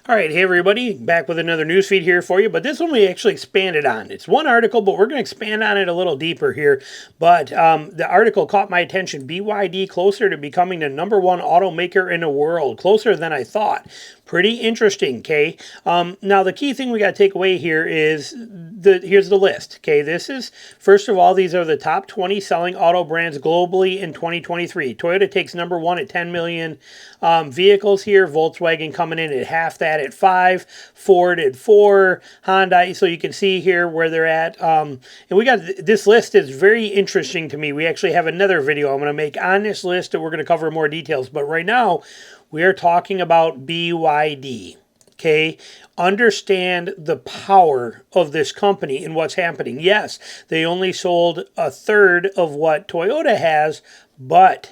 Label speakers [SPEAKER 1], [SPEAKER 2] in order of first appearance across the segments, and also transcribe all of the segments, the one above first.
[SPEAKER 1] All right, hey everybody, back with another news feed here for you, but this one we actually expanded on. It's one article, but we're going to expand on it a little deeper here. But the article caught my attention. BYD closer to becoming the #1 automaker in the world, closer than I thought. Pretty interesting, okay? Now, the key thing we got to take away here is, here's the list, okay? This is, first of all, these are the top 20 selling auto brands globally in 2023. Toyota takes #1 at 10 million vehicles here. Volkswagen coming in at half that at 5, Ford at 4, Honda. So you can see here where they're at. And we got, this list is very interesting to me. We actually have another video I'm going to make on this list that we're going to cover more details. But right now, we are talking about BYD. Okay, understand the power of this company and what's happening. Yes, they only sold a third of what Toyota has, but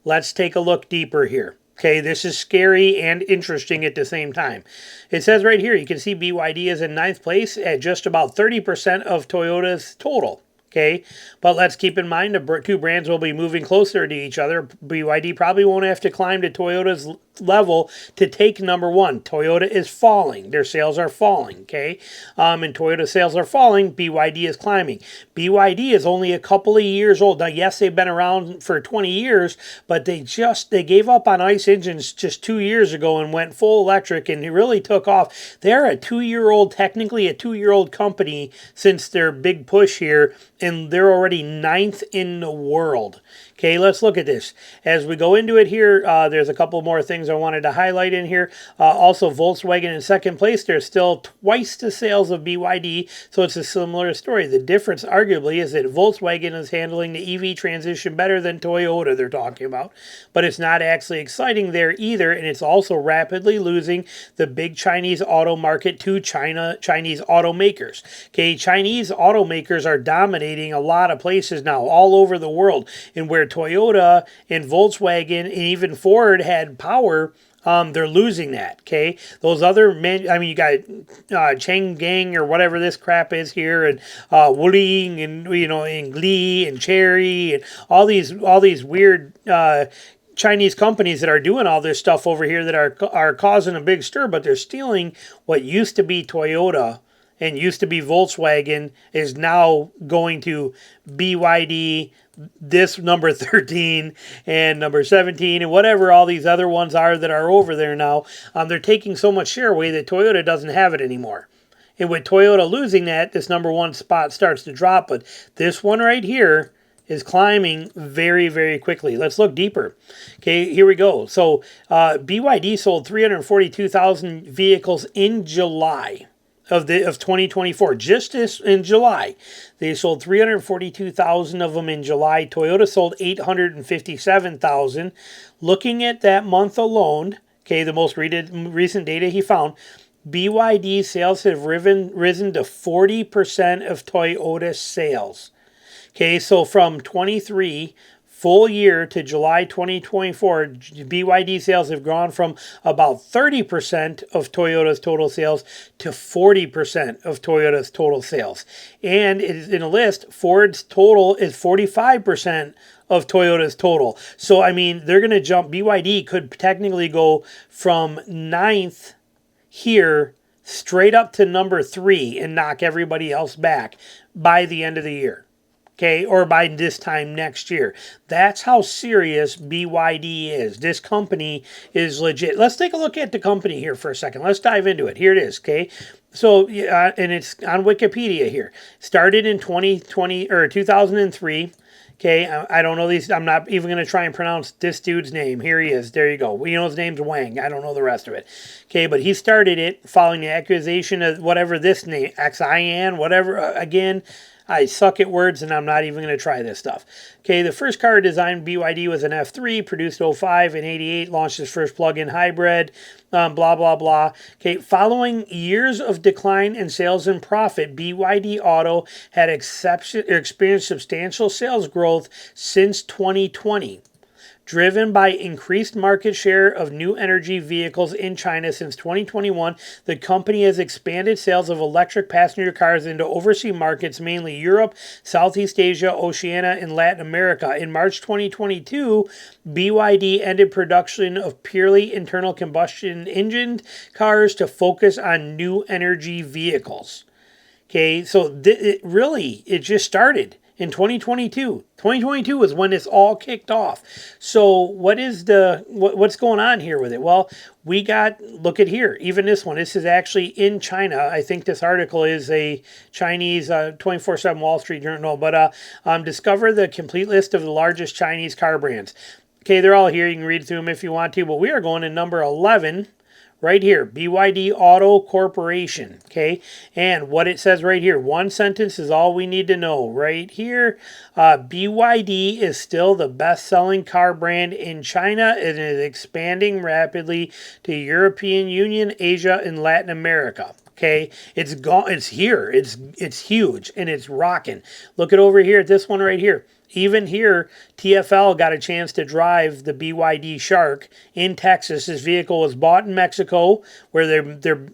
[SPEAKER 1] let's take a look deeper here. Okay, this is scary and interesting at the same time. It says right here, you can see BYD is in 9th place at just about 30% of Toyota's total. Okay, but let's keep in mind the two brands will be moving closer to each other. BYD probably won't have to climb to Toyota's level to take #1. Toyota is falling. Their sales are falling, okay? And Toyota sales are falling. BYD is climbing. BYD is only a couple of years old. Now, yes, they've been around for 20 years, but they gave up on ICE engines just 2 years ago and went full electric, and it really took off. They're a 2-year-old, technically a 2-year-old company since their big push here, and they're already 9th in the world. Okay, let's look at this. As we go into it here, there's a couple more things I wanted to highlight in here. Also, Volkswagen in 2nd place. There's still twice the sales of BYD, so it's a similar story. The difference, arguably, is that Volkswagen is handling the EV transition better than Toyota they're talking about, but it's not actually exciting there either, and it's also rapidly losing the big Chinese auto market to Chinese automakers. Okay, Chinese automakers are dominating a lot of places now, all over the world, and where Toyota and Volkswagen and even Ford had power, they're losing that, okay? Those other, you got Changgang or whatever this crap is here, and Wuling, and, and Gli, and Chery, and all these weird Chinese companies that are doing all this stuff over here that are causing a big stir, but they're stealing what used to be Toyota and used to be Volkswagen is now going to BYD, this number 13 and number 17 and whatever all these other ones are that are over there now. They're taking so much share away that Toyota doesn't have it anymore. And with Toyota losing that, this #1 spot starts to drop. But this one right here is climbing very, very quickly. Let's look deeper. Okay, here we go. So BYD sold 342,000 vehicles in July of 2024. Just this in July, they sold 342,000 of them in July. Toyota sold 857,000. Looking at that month alone, okay, the most recent data he found, BYD sales have risen to 40% of Toyota sales. Okay, so from 23 full year to July 2024, BYD sales have gone from about 30% of Toyota's total sales to 40% of Toyota's total sales. And it is in a list, Ford's total is 45% of Toyota's total. So, they're going to jump. BYD could technically go from 9th here straight up to #3 and knock everybody else back by the end of the year. Okay, or by this time next year. That's how serious BYD is. This company is legit. Let's take a look at the company here for a second. Let's dive into it. Here it is, okay? So, and it's on Wikipedia here. Started in 2020 or 2003. Okay, I don't know these. I'm not even going to try and pronounce this dude's name. Here he is. There you go. We know his name's Wang. I don't know the rest of it. Okay, but he started it following the accusation of whatever this name, Xian, whatever, again. I suck at words, and I'm not even going to try this stuff. Okay, the first car designed BYD was an F3, produced 05 and 88, launched his first plug-in hybrid, blah, blah, blah. Okay, following years of decline in sales and profit, BYD Auto had experienced substantial sales growth since 2020. Driven by increased market share of new energy vehicles in China since 2021, the company has expanded sales of electric passenger cars into overseas markets, mainly Europe, Southeast Asia, Oceania, and Latin America. In March 2022, BYD ended production of purely internal combustion engine cars to focus on new energy vehicles. Okay, so it just started in 2022. 2022 is when this all kicked off. So what's going on here with it? Well, look at here, even this one. This is actually in China. I think this article is a Chinese 24/7 Wall Street Journal, but discover the complete list of the largest Chinese car brands. Okay, they're all here. You can read through them if you want to, but we are going to number 11. Right here, BYD Auto Corporation, okay? And what it says right here, one sentence is all we need to know. Right here, BYD is still the best-selling car brand in China and is expanding rapidly to European Union, Asia, and Latin America. Okay, it's here. It's huge and it's rocking. Look at over here at this one right here. Even here, TFL got a chance to drive the BYD Shark in Texas. This vehicle was bought in Mexico, where they're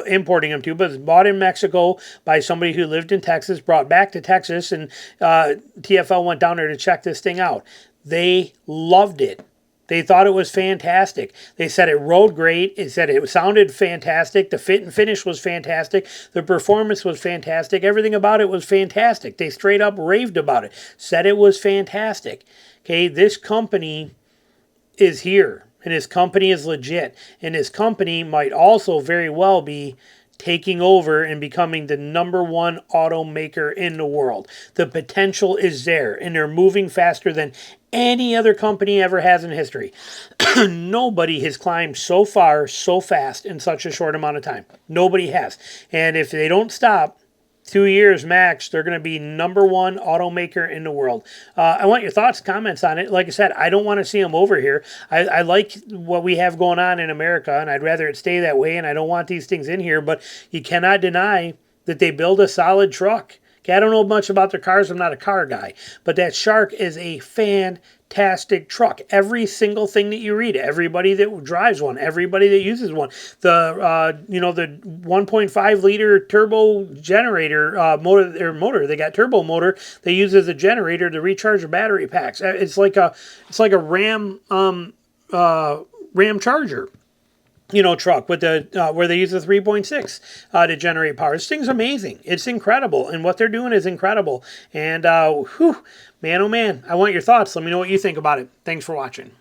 [SPEAKER 1] importing them to, but it's bought in Mexico by somebody who lived in Texas, brought back to Texas, and TFL went down there to check this thing out. They loved it. They thought it was fantastic. They said it rode great. It said it sounded fantastic. The fit and finish was fantastic. The performance was fantastic. Everything about it was fantastic. They straight up raved about it. Said it was fantastic. Okay, this company is here. And this company is legit. And this company might also very well be taking over and becoming the #1 automaker in the world. The potential is there, and they're moving faster than any other company ever has in history. Nobody has climbed so far, so fast in such a short amount of time. Nobody has. And if they don't stop, 2 years max, they're going to be #1 automaker in the world. I want your thoughts, comments on it. Like I said, I don't want to see them over here. I like what we have going on in America, and I'd rather it stay that way, and I don't want these things in here, but you cannot deny that they build a solid truck. Okay, I don't know much about their cars. I'm not a car guy, but that Shark is a fantastic truck. Every single thing that you read, everybody that drives one, everybody that uses one, the 1.5 liter turbo generator motor. They got turbo motor they use as a generator to recharge the battery packs. It's like a Ram Charger. Truck with the where they use the 3.6 to generate power. This thing's amazing. It's incredible, and what they're doing is incredible. And man, oh man, I want your thoughts. Let me know what you think about it. Thanks for watching.